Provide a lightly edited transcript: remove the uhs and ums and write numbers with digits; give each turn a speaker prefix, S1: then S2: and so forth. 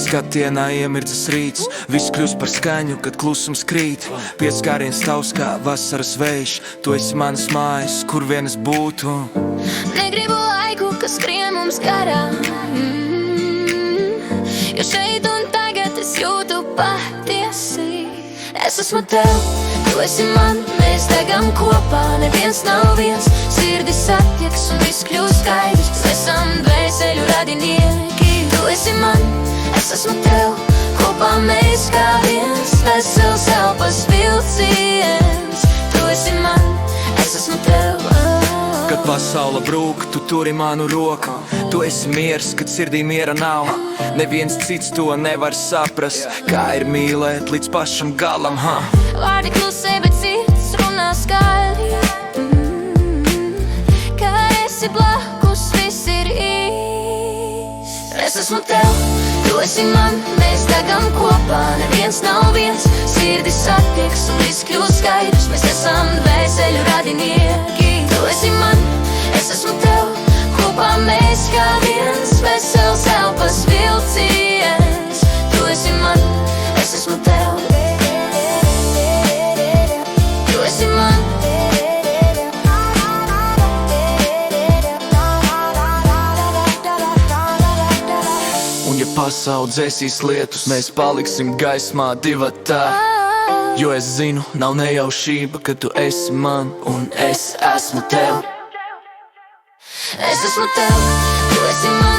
S1: skatienā iemirdzas rīts, viss kļūst par skaņu, kad klusums krīt. Pieskāriens tavs kā vasaras vējš, tu esi manas mājas, kur vien es būtu.
S2: Negribu laiku, kas skrien mums garām, jo šeit un tagad es jūtu patiesību. Es esmu tev, tu esi man, mēs degam kopā, neviens nav viens. Sirdis satieks un viss kļūst skaidrs, esam dvēseļu radinieki. Tu esi man, es esmu tev, kopā mēs kā viens, vesels elpas vilciens. Tu esi man, es esmu tev.
S1: Kad pasaule brūk, tu turi manu roku. Tu esi miers, kad sirdī miera nav. Neviens cits to nevar saprast, kā ir mīlēt līdz pašam galam,
S2: Vārdi klusē, bet sirds runā skaļi. Kā esi blakus, viss ir īsts. Es esmu tev, tu esi man, mēs degam kopā, neviens nav viens. Sirdis satieks un viss kļūst skaidrs, mēs esam dvēseļu radinieki. Tu esi man, es esmu tev, kopā mēs kā viens, vesels elpas vilciens. Tu esi man, es esmu tev. Tu esi man.
S1: Un ja pasaule dzēsīs lietus, mēs paliksim gaismā divatā. Jo es zinu, nav nejaušība, ka tu esi man un es esmu tev.
S2: Es esmu tev, tu esi man.